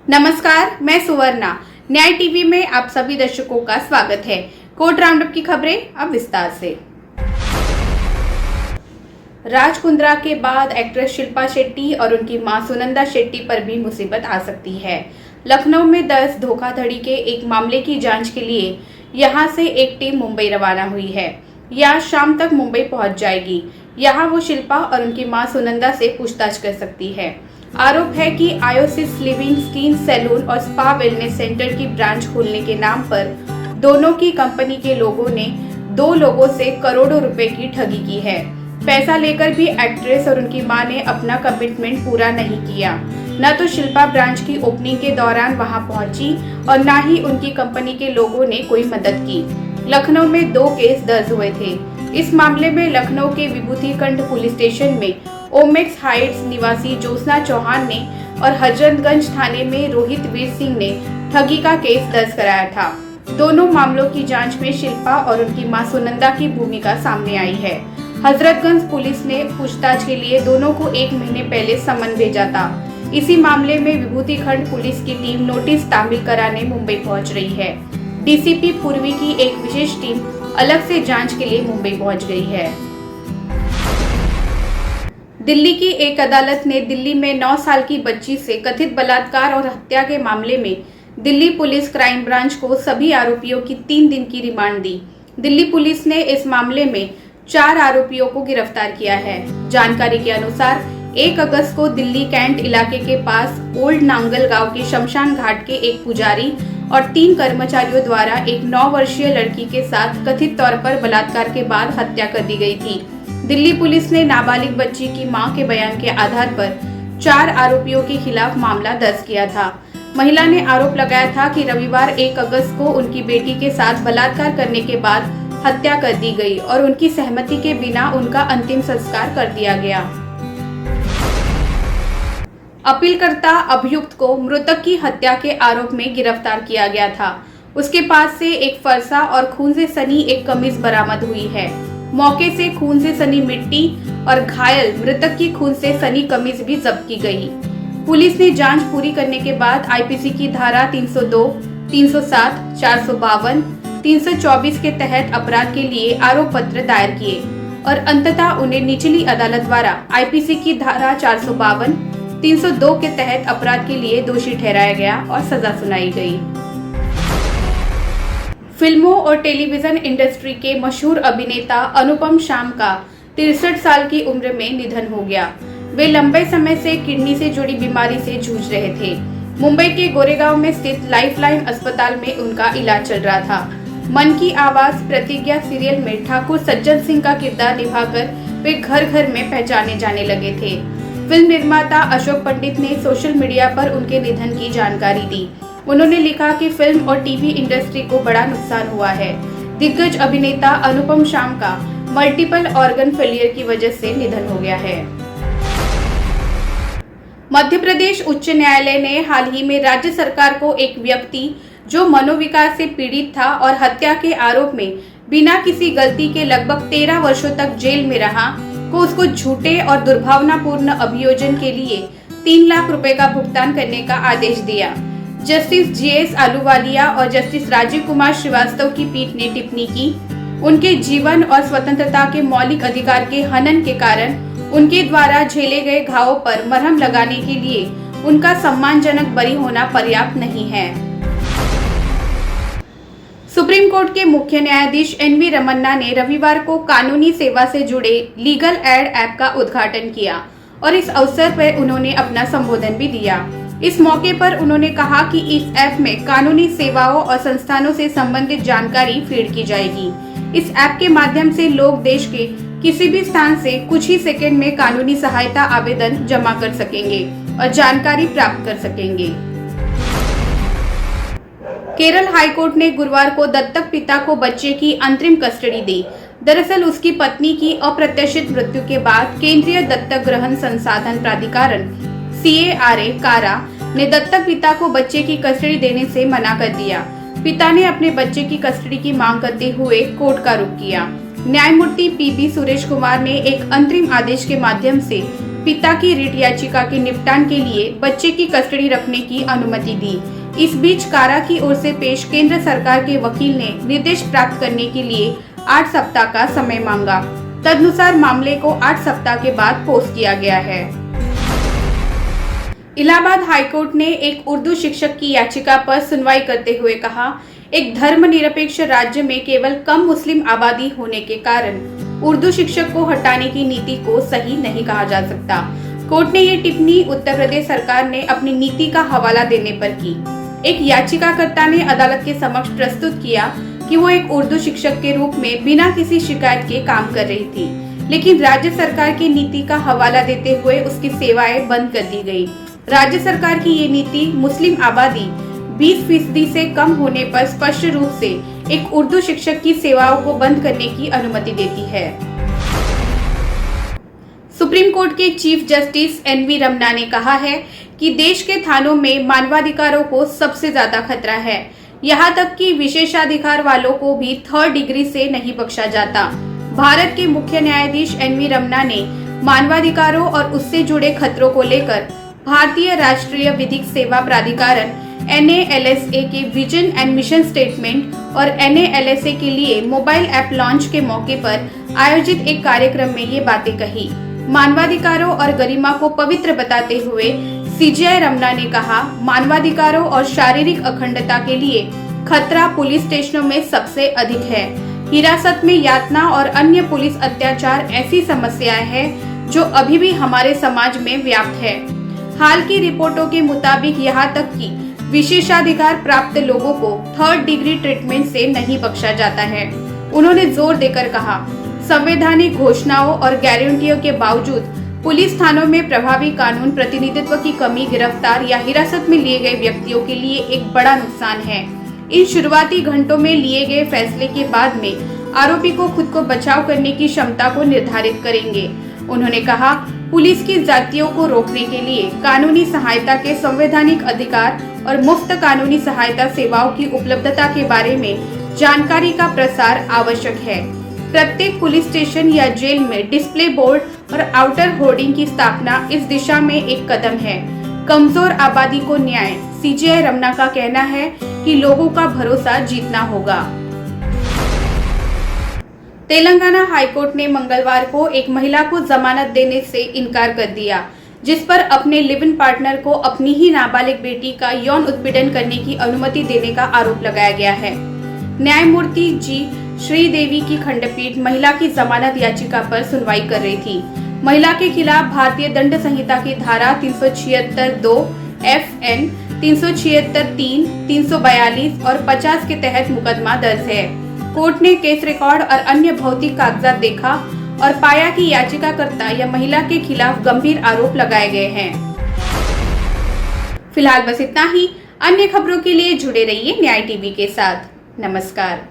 नमस्कार, मैं सुवर्णा। न्याय टीवी में आप सभी दर्शकों का स्वागत है। कोर्ट राउंडअप की खबरें अब विस्तार से। राज कुंद्रा के बाद एक्ट्रेस शिल्पा शेट्टी और उनकी मां सुनंदा शेट्टी पर भी मुसीबत आ सकती है। लखनऊ में दर्ज धोखाधड़ी के एक मामले की जांच के लिए यहां से एक टीम मुंबई रवाना हुई है। यह शाम तक मुंबई पहुंच जाएगी। यहां वो शिल्पा और उनकी मां सुनंदा से पूछताछ कर सकती है। आरोप है कि आयोसिस लिविंग स्किन सैलून और स्पा वेलनेस सेंटर की ब्रांच खोलने के नाम पर दोनों की कंपनी के लोगों ने 2 लोगों से करोड़ों रुपए की ठगी की है। पैसा लेकर भी एक्ट्रेस और उनकी मां ने अपना कमिटमेंट पूरा नहीं किया। न तो शिल्पा ब्रांच की ओपनिंग के दौरान वहां पहुंची और न ही उनकी कंपनी के लोगों ने कोई मदद की। लखनऊ में 2 केस दर्ज हुए थे। इस मामले में लखनऊ के विभूतिखंड पुलिस स्टेशन में ओमेक्स हाइट्स निवासी ज्योत्सना चौहान ने और हजरतगंज थाने में रोहित वीर सिंह ने ठगी का केस दर्ज कराया था। दोनों मामलों की जांच में शिल्पा और उनकी मां सुनंदा की भूमिका सामने आई है। हजरतगंज पुलिस ने पूछताछ के लिए दोनों को 1 महीने पहले समन भेजा था। इसी मामले में विभूतिखंड पुलिस की टीम नोटिस तामील कराने मुंबई पहुंच रही है। डीसीपी पूर्वी की एक विशेष टीम अलग से जांच के लिए मुंबई पहुंच गई है। दिल्ली की एक अदालत ने दिल्ली में 9 साल की बच्ची से कथित बलात्कार और हत्या के मामले में दिल्ली पुलिस क्राइम ब्रांच को सभी आरोपियों की 3 दिन की रिमांड दी। दिल्ली पुलिस ने इस मामले में 4 आरोपियों को गिरफ्तार किया है। जानकारी के अनुसार 1 अगस्त को दिल्ली कैंट इलाके के पास ओल्ड नांगल गांव के शमशान घाट के एक पुजारी और 3 कर्मचारियों द्वारा एक 9 वर्षीय लड़की के साथ कथित तौर पर बलात्कार के बाद हत्या कर दी गई थी। दिल्ली पुलिस ने नाबालिग बच्ची की मां के बयान के आधार पर 4 आरोपियों के खिलाफ मामला दर्ज किया था। महिला ने आरोप लगाया था कि रविवार 1 अगस्त को उनकी बेटी के साथ बलात्कार करने के बाद हत्या कर दी गई और उनकी सहमति के बिना उनका अंतिम संस्कार कर दिया गया। अपीलकर्ता अभियुक्त को मृतक की हत्या के आरोप में गिरफ्तार किया गया था। उसके पास से एक फरसा और खून से सनी एक कमीज बरामद हुई है। मौके से खून से सनी मिट्टी और घायल मृतक की खून से सनी कमीज भी जब्त की गई। पुलिस ने जांच पूरी करने के बाद आईपीसी की धारा 302, 307, 452, 324 के तहत अपराध के लिए आरोप पत्र दायर किए और अंततः उन्हें निचली अदालत द्वारा आईपीसी की धारा 452, 302 के तहत अपराध के लिए दोषी ठहराया गया और सजा सुनाई गई। फिल्मों और टेलीविजन इंडस्ट्री के मशहूर अभिनेता अनुपम शाम का 63 साल की उम्र में निधन हो गया। वे लंबे समय से किडनी से जुड़ी बीमारी से जूझ रहे थे। मुंबई के गोरेगांव में स्थित लाइफलाइन अस्पताल में उनका इलाज चल रहा था। मन की आवाज प्रतिज्ञा सीरियल में ठाकुर सज्जन सिंह का किरदार निभाकर वे घर घर में पहचाने जाने लगे थे। फिल्म निर्माता अशोक पंडित ने सोशल मीडिया पर उनके निधन की जानकारी दी। उन्होंने लिखा कि फिल्म और टीवी इंडस्ट्री को बड़ा नुकसान हुआ है। दिग्गज अभिनेता अनुपम शाम का मल्टीपल ऑर्गन फेलियर की वजह से निधन हो गया है। मध्य प्रदेश उच्च न्यायालय ने हाल ही में राज्य सरकार को एक व्यक्ति जो मनोविकार से पीड़ित था और हत्या के आरोप में बिना किसी गलती के लगभग 13 वर्षों तक जेल में रहा को उसको झूठे और दुर्भावनापूर्ण अभियोजन के लिए 3 लाख रुपए का भुगतान करने का आदेश दिया। जस्टिस जीएस आलूवालिया और जस्टिस राजीव कुमार श्रीवास्तव की पीठ ने टिप्पणी की, उनके जीवन और स्वतंत्रता के मौलिक अधिकार के हनन के कारण उनके द्वारा झेले गए घावों पर मरहम लगाने के लिए उनका सम्मानजनक बरी होना पर्याप्त नहीं है। सुप्रीम कोर्ट के मुख्य न्यायाधीश एनवी रमन्ना ने रविवार को कानूनी सेवा से जुड़े लीगल एड ऐप का उद्घाटन किया और इस अवसर पर उन्होंने अपना संबोधन भी दिया। इस मौके पर उन्होंने कहा कि इस ऐप में कानूनी सेवाओं और संस्थानों से संबंधित जानकारी फीड की जाएगी। इस ऐप के माध्यम से लोग देश के किसी भी स्थान से कुछ ही सेकंड में कानूनी सहायता आवेदन जमा कर सकेंगे और जानकारी प्राप्त कर सकेंगे। केरल हाईकोर्ट ने गुरुवार को दत्तक पिता को बच्चे की अंतरिम कस्टडी दी। दरअसल उसकी पत्नी की अप्रत्याशित मृत्यु के बाद केंद्रीय दत्तक ग्रहण संसाधन प्राधिकरण CARA कारा ने दत्तक पिता को बच्चे की कस्टडी देने से मना कर दिया। पिता ने अपने बच्चे की कस्टडी की मांग करते हुए कोर्ट का रुख किया। न्यायमूर्ति PB सुरेश कुमार ने एक अंतरिम आदेश के माध्यम से पिता की रिट याचिका के निपटान के लिए बच्चे की कस्टडी रखने की अनुमति दी। इस बीच कारा की ओर से पेश केंद्र सरकार के वकील ने निर्देश प्राप्त करने के लिए 8 सप्ताह का समय मांगा। तदनुसार मामले को 8 सप्ताह के बाद पोस्ट किया गया है। इलाहाबाद हाईकोर्ट ने एक उर्दू शिक्षक की याचिका पर सुनवाई करते हुए कहा, एक धर्मनिरपेक्ष राज्य में केवल कम मुस्लिम आबादी होने के कारण उर्दू शिक्षक को हटाने की नीति को सही नहीं कहा जा सकता। कोर्ट ने ये टिप्पणी उत्तर प्रदेश सरकार ने अपनी नीति का हवाला देने पर की। एक याचिकाकर्ता ने अदालत के समक्ष प्रस्तुत किया कि वो एक उर्दू शिक्षक के रूप में बिना किसी शिकायत के काम कर रही थी, लेकिन राज्य सरकार की नीति का हवाला देते हुए उसकी सेवाएं बंद कर दी गई। राज्य सरकार की ये नीति मुस्लिम आबादी 20% से कम होने पर स्पष्ट रूप से एक उर्दू शिक्षक की सेवाओं को बंद करने की अनुमति देती है। सुप्रीम कोर्ट के चीफ जस्टिस NV रमना ने कहा है कि देश के थानों में मानवाधिकारों को सबसे ज्यादा खतरा है। यहाँ तक कि विशेषाधिकार वालों को भी 3rd डिग्री से नहीं बख्शा जाता। भारत के मुख्य न्यायाधीश NV रमना ने मानवाधिकारों और उससे जुड़े खतरों को लेकर भारतीय राष्ट्रीय विधिक सेवा प्राधिकरण NALSA के विजन एंड मिशन स्टेटमेंट और NALSA के लिए मोबाइल ऐप लॉन्च के मौके पर आयोजित एक कार्यक्रम में ये बातें कही। मानवाधिकारों और गरिमा को पवित्र बताते हुए CJI रमना ने कहा, मानवाधिकारों और शारीरिक अखंडता के लिए खतरा पुलिस स्टेशनों में सबसे अधिक है। हिरासत में यातना और अन्य पुलिस अत्याचार ऐसी समस्याएं हैं जो अभी भी हमारे समाज में व्याप्त है। हाल की रिपोर्टों के मुताबिक यहाँ तक कि विशेषाधिकार प्राप्त लोगों को 3rd डिग्री ट्रीटमेंट से नहीं बख्शा जाता है। उन्होंने जोर देकर कहा, संवैधानिक घोषणाओं और गारंटियों के बावजूद पुलिस थानों में प्रभावी कानून प्रतिनिधित्व की कमी गिरफ्तार या हिरासत में लिए गए व्यक्तियों के लिए एक बड़ा नुकसान है। इन शुरुआती घंटों में लिए गए फैसले के बाद में आरोपी को खुद को बचाव करने की क्षमता को निर्धारित करेंगे। उन्होंने कहा, पुलिस की जातियों को रोकने के लिए कानूनी सहायता के संवैधानिक अधिकार और मुफ्त कानूनी सहायता सेवाओं की उपलब्धता के बारे में जानकारी का प्रसार आवश्यक है। प्रत्येक पुलिस स्टेशन या जेल में डिस्प्ले बोर्ड और आउटर होर्डिंग की स्थापना इस दिशा में एक कदम है। कमजोर आबादी को न्याय। CJI रमना का कहना है कि लोगों का भरोसा जीतना होगा। तेलंगाना हाईकोर्ट ने मंगलवार को एक महिला को जमानत देने से इनकार कर दिया, जिस पर अपने लिव इन पार्टनर को अपनी ही नाबालिग बेटी का यौन उत्पीड़न करने की अनुमति देने का आरोप लगाया गया है। न्यायमूर्ति G श्रीदेवी की खंडपीठ महिला की जमानत याचिका पर सुनवाई कर रही थी। महिला के खिलाफ भारतीय दंड संहिता की धारा 376(2) FN 376(3), 342 और 50 के तहत मुकदमा दर्ज है। कोर्ट ने केस रिकॉर्ड और अन्य भौतिक कागजात देखा और पाया कि याचिकाकर्ता या महिला के खिलाफ गंभीर आरोप लगाए गए हैं। फिलहाल बस इतना ही। अन्य खबरों के लिए जुड़े रहिए न्याय टीवी के साथ। नमस्कार।